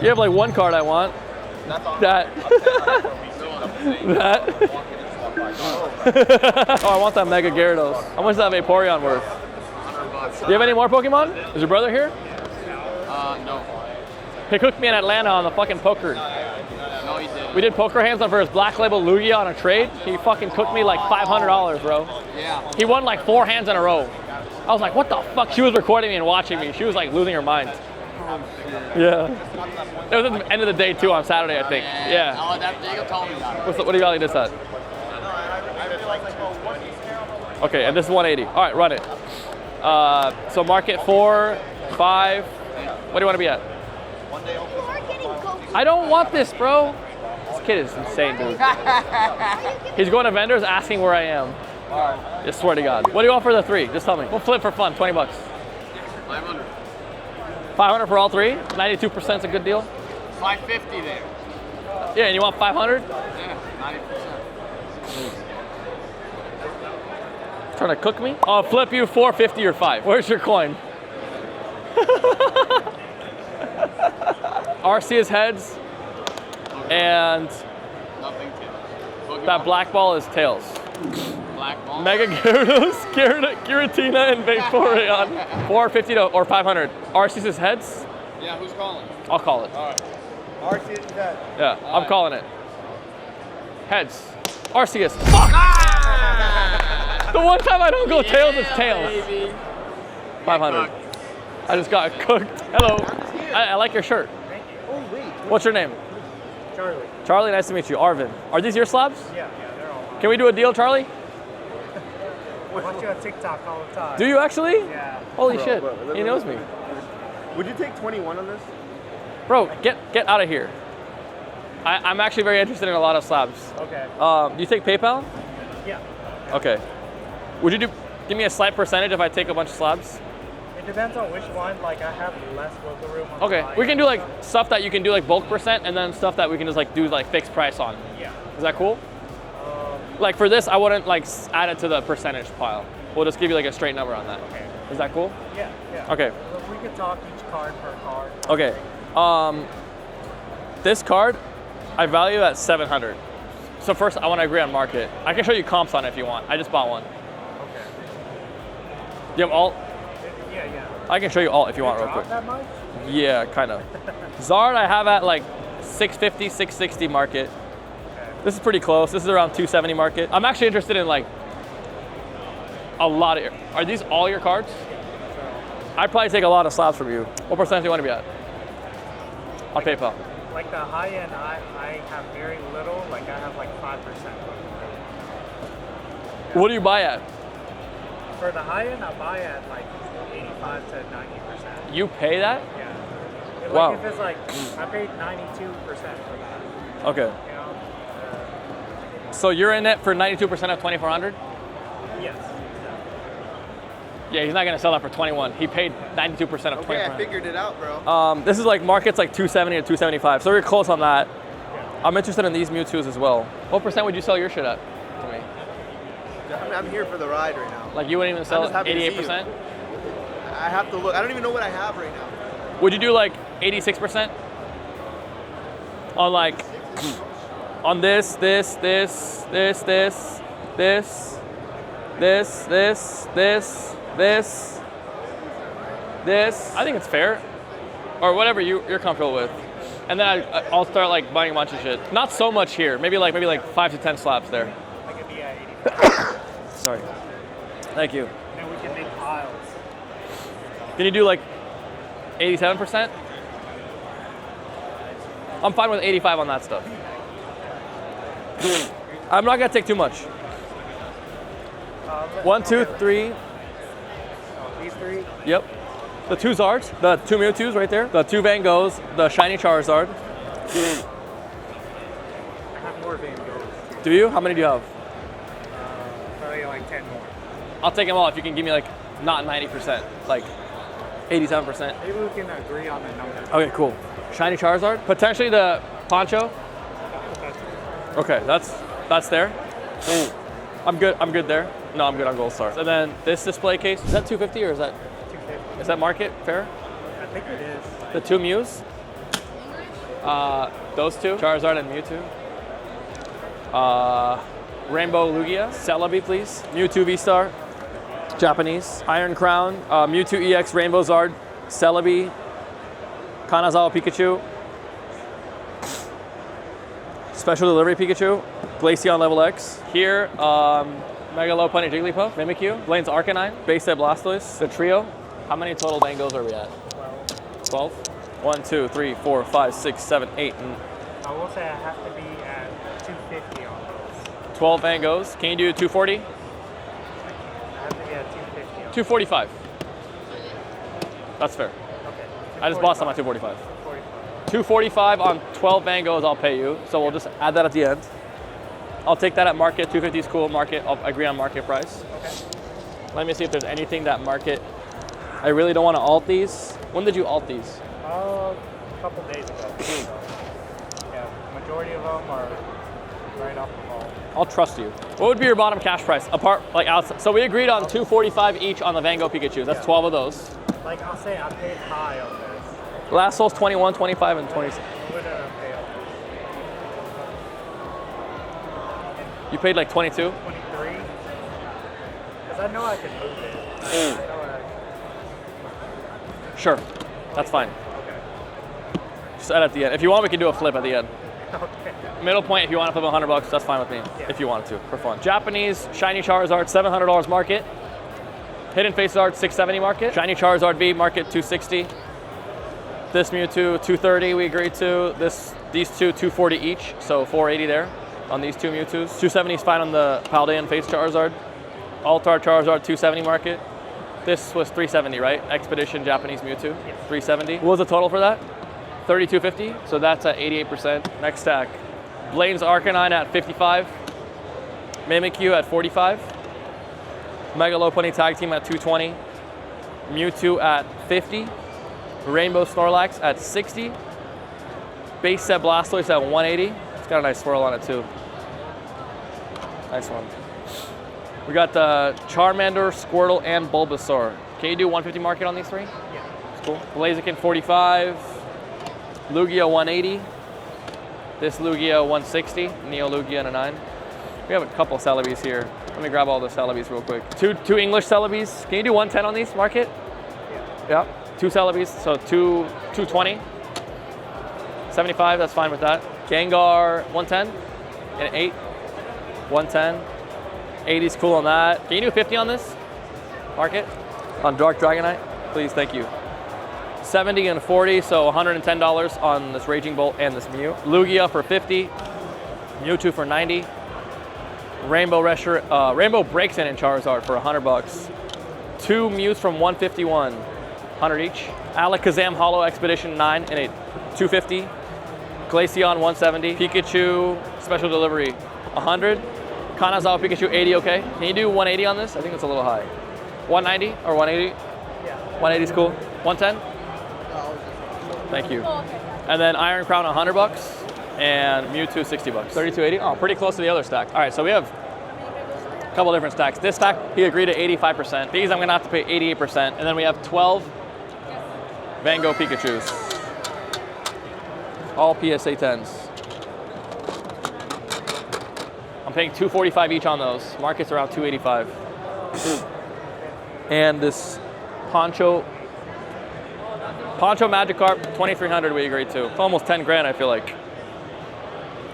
You have like one card I want. That. That. Oh, I want that Mega Gyarados. How much is that Vaporeon worth? Do you have any more Pokemon? Is your brother here? No. He cooked me in Atlanta on the fucking poker. No, he did. We did poker hands on for his Black Label Lugia on a trade. He fucking cooked me like $500, bro. Yeah. He won like 4 hands in a row. I was like, what the fuck? She was recording me and watching me. She was like losing her mind. Yeah. It was at the end of the day too on Saturday, I think. Yeah. Oh, that Diego told me that. What do you value this at? Okay, and this is 180. All right, run it. So market 4, 5. What do you want to be at? I don't want this, bro. This kid is insane, dude. He's going to vendors asking where I am. I swear to God. What do you want for the 3? Just tell me. We'll flip for fun. 20 bucks. 500. 500 for all 3? 92% is a good deal. 550 there. Yeah, and you want 500? Yeah, 90%. Trying to cook me? I'll flip you 450 or 5. Where's your coin? Arceus heads. And Nothing tails. that black ball is tails. Black ball. Mega Gyarados, Giratina, and Vaporeon. 450 or 500. Arceus heads? Yeah, who's calling? I'll call it. All right. Arceus head. Yeah, I'm calling it. Heads. Arceus. Fuck! Ah! The one time I don't go tails, it's tails. Baby. 500. I just got cooked. Hello. I like your shirt. Thank you. Oh, wait. What's your name? Charlie. Charlie, nice to meet you. Arvin. Are these your slabs? Yeah, they're all mine. Can we do a deal, Charlie? I watch you on TikTok all the time. Do you actually? Yeah. Holy shit. He knows me. Would you take 21 on this? Bro, get out of here. I'm actually very interested in a lot of slabs. Okay. Do you take PayPal? Yeah. Okay. Would you give me a slight percentage if I take a bunch of slabs? It depends on which one. Like, I have less wiggle room on Okay, the we can do like stuff that you can do like bulk percent, and then stuff that we can just like do like fixed price on. Yeah. Is that cool? Like for this, I wouldn't like add it to the percentage pile. We'll just give you like a straight number on that. Okay. Is that cool? Yeah, yeah. Okay. So we could talk each card per card. Okay. This card, I value at 700. So first, I want to agree on market. I can show you comps on it if you want. I just bought one. Okay. Do you have alt? Yeah. I can show you alt if you want real Drop quick. that much? Yeah, kind of. Zard I have at like 650, 660 market. Okay. This is pretty close. This is around 270 market. I'm actually interested in like a lot of, are these all your cards? I'd probably take a lot of slabs from you. What percent do you want to be at? On PayPal. Like the high end, I have very little. Like I have like 5%. What do you buy at? For the high end, I buy at like 85 to 90%. You pay that? Yeah. Like Wow. if it's like, I paid 92% for that. Okay. You know? So you're in it for 92% of 2,400? Yes. Yeah, he's not gonna sell that for 21. He paid 92% of 2,400. Okay, I figured it out, bro. This is like market's like 270 to 275, so we're close on that. Yeah. I'm interested in these Mewtwo's as well. What percent would you sell your shit at to me? I'm here for the ride right now. Like you wouldn't even sell just happy to see 88%? I have to look. I don't even know what I have right now. Would you do like 86%? On like, on this. I think it's fair. Or whatever you're comfortable with. And then I'll start like buying a bunch of shit. Not so much here. Maybe like 5 to 10 slabs there. I could be at 85. Sorry. Thank you. Then we can make piles. Can you do like 87%? I'm fine with 85 on that stuff. I'm not gonna take too much. 1, 2, 3. These 3? Yep. The 2 Zards, the 2 Mewtwo's right there, the 2 Van Goghs, the shiny Charizard. I have more Van Goghs. Do you? How many do you have? Probably like 10 more. I'll take them all if you can give me like not 90%, like 87%. Maybe we can agree on the number. Okay, cool. Shiny Charizard, potentially the Poncho. Okay, that's there. I'm good there. No, I'm good on Gold Star. And then this display case, is that 250 or is that 250. market fair? I think it is. The 2 Mews? Those two, Charizard and Mewtwo. Rainbow Lugia, Celebi, please. Mewtwo V-Star, Japanese. Iron Crown, Mewtwo EX, Rainbow Zard, Celebi, Kanazawa Pikachu, Special Delivery Pikachu, Glaceon Level X. Here, Mega Lopunny Jigglypuff, Mimikyu, Blaine's Arcanine, Base Set Blastoise, the trio. How many total Vangos are we at? 12. 1, 2, 3, 4, 5, 6, 7, 8, and I will say I have to be at 250 on those. 12 Vangos. Can you do 240? I have to be at 250 on 245. That's fair. Okay. I just bought some at 245. 45. 245 on 12 Vangos, I'll pay you. So we'll just add that at the end. I'll take that at market. 250 is cool. Market, I'll agree on market price. Okay. Let me see if there's anything that market. I really don't want to alt these. When did you alt these? A couple days ago. So, yeah, majority of them are right off the wall. I'll trust you. What would be your bottom cash price? Apart, like outside. So we agreed on 245 each on the Van Gogh Pikachu. That's 12 of those. Like I'll say I paid high on this. Last soul's 21, 25, and 26. What did I pay on You paid like 22? this? 23? Because I know I can move it. I know Sure. That's fine. okay. Just add at the end. If you want, we can do a flip at the end. Okay. Middle point, if you want to flip $100, that's fine with me. Yeah. If you wanted to, for fun. Japanese Shiny Charizard, $700 market. Hidden Face Art, $670 market. Shiny Charizard V, market $260. This Mewtwo, $230 we agreed to. These two, $240 each, so $480 there on these two Mewtwo's. $270 is fine on the Paldean Face Charizard. Altar Charizard, $270 market. This was $370, right? Expedition Japanese Mewtwo, $370. What was the total for that? $32.50, so that's at 88%. Next stack. Blaine's Arcanine at $55. Mimikyu at $45. Mega Lopunny Tag Team at $220. Mewtwo at $50. Rainbow Snorlax at $60. Base Set Blastoise at $180. It's got a nice swirl on it too. Nice one. We got the Charmander, Squirtle, and Bulbasaur. Can you do 150 market on these three? Yeah. That's cool. Blaziken 45. Lugia 180. This Lugia 160. Neo Lugia and a 9. We have a couple Celebes here. Let me grab all the Celebes real quick. Two English Celebes. Can you do 110 on these market? Yeah. 2 Celebes, so 220. 75, that's fine with that. Gengar 110 and 8. 110. 80's cool on that. Can you do 50 on this market? On Dark Dragonite? Please, thank you. 70 and 40, so $110 on this Raging Bolt and this Mew. Lugia for 50. Mewtwo for 90. Rainbow Breaks in Charizard for $100. 2 Mews from 151. 100 each. Alakazam Hollow Expedition 9 and 8. 250. Glaceon 170. Pikachu Special Delivery 100. Kanazawa Pikachu 80, okay. Can you do 180 on this? I think it's a little high. 190 or 180? Yeah. 180 is cool. 110? Thank you. And then Iron Crown $100 and Mewtwo $60. 32.80. Oh, pretty close to the other stack. All right, so we have a couple different stacks. This stack, he agreed to 85%. These I'm gonna have to pay 88%. And then we have 12 Van Gogh Pikachus. All PSA 10s. I'm paying $245 each on those. Market's around $285. And this Poncho Magikarp, $2,300 we agreed to. It's almost 10 grand, I feel like.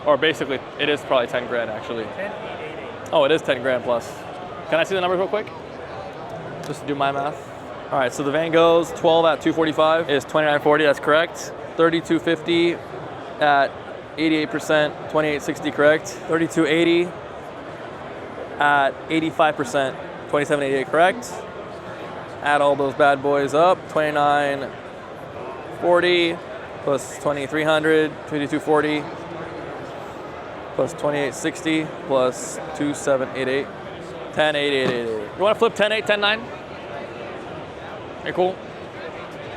Or basically, it is probably 10 grand actually. 10,880. Oh, it is 10 grand plus. Can I see the numbers real quick? Just to do my math. All right, so the Van Goghs, 12 at 245 is 2940, that's correct. 3250 at 88%, 2860 correct. 3280 at 85%, 2788 correct. Add all those bad boys up, 2940 plus 2300, 2240 plus 2860 plus 2788, 10888. You want to flip 10-8, 10-9? You cool?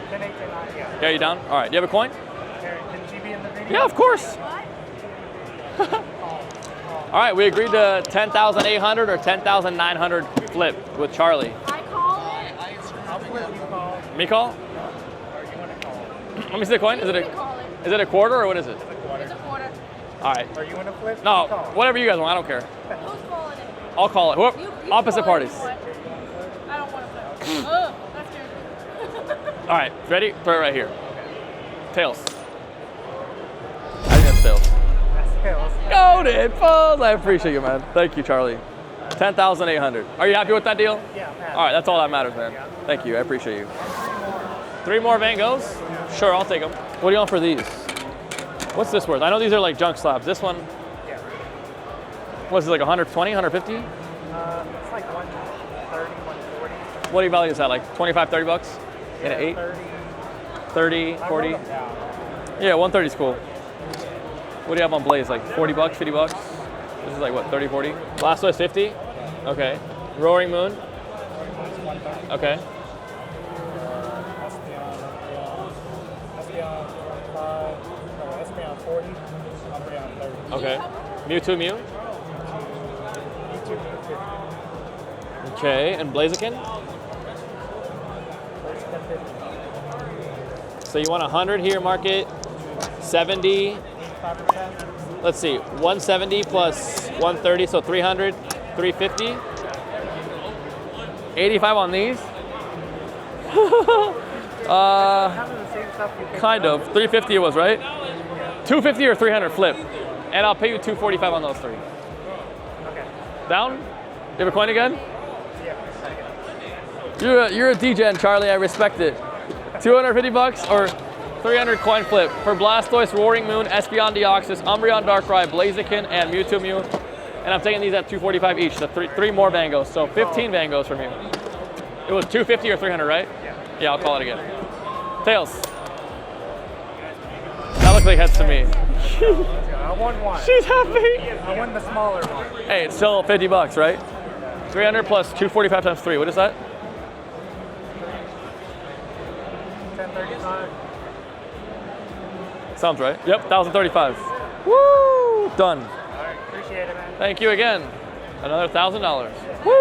10, 8, 10, 9, yeah. Yeah, you down? All right, do you have a coin? Can she be in the video? Yeah, of course. All right, we agreed to 10,800 or 10,900 flip with Charlie. I call it. I'll flip, you call. Me call? Or you want to call? Let me see the coin. Is it You can call it. Is it a quarter or what is it? It's a quarter. It's a quarter. All right. Are you in a flip? No, You call it. whatever you guys want. I don't care. Who's calling it? I'll call it. Whoop. You Opposite call it parties. if you want. I don't want to play. Oh, that's good. All right. Ready? Throw it right here. Tails. I think that's tails. That's tails. Goated, Falls. I appreciate you, man. Thank you, Charlie. 10,800. Are you happy with that deal? Yeah, man. All right, that's all that matters, man. Thank you. I appreciate you. 3 more Van Goghs? Sure, I'll take them. What do you want for these? What's this worth? I know these are like junk slabs. This one, Yeah. what's it, like 120, 150? It's like 130, 140. What do you value this at? Like 25, 30 bucks? In an 8? 30. 30, 40? I wrote them down. Yeah, 130 is cool. What do you have on Blaze? Like 40 bucks, 50 bucks? This is like what, 30, 40? Last one is 50? Okay. Roaring Moon? Okay. Espeon 25. No, Espeon 40. Umbreon 30. Okay. Mewtwo Mew? E2 50. Okay, and Blaziken? First 50. So you want 100 here, market 70. 5%. Let's see, 170 plus 130, so 300, 350. 85 on these? Kind of the same stuff you picked Kind up. of. 350 it was, right? 250 or 300 flip. And I'll pay you 245 on those 3. Okay. Down? You have a coin again? Yeah. You're a DGen, Charlie. I respect it. 250 bucks or 300 coin flip for Blastoise, Roaring Moon, Espeon Deoxys, Umbreon Darkrai, Blaziken, and Mewtwo Mew. And I'm taking these at 245 each. So three more Van Goghs. So 15 Van Goghs from you. It was 250 or 300, right? Yeah. Yeah, I'll call it again. Tails. That looks like heads to me. Let's go. I won one. She's happy. I won the smaller one. Hey, it's still 50 bucks, right? 300 plus 245 times 3. What is that? 1035. Sounds right. Yep, 1,035. Woo! Done. All right. Appreciate it, man. Thank you again. Another $1,000. Woo!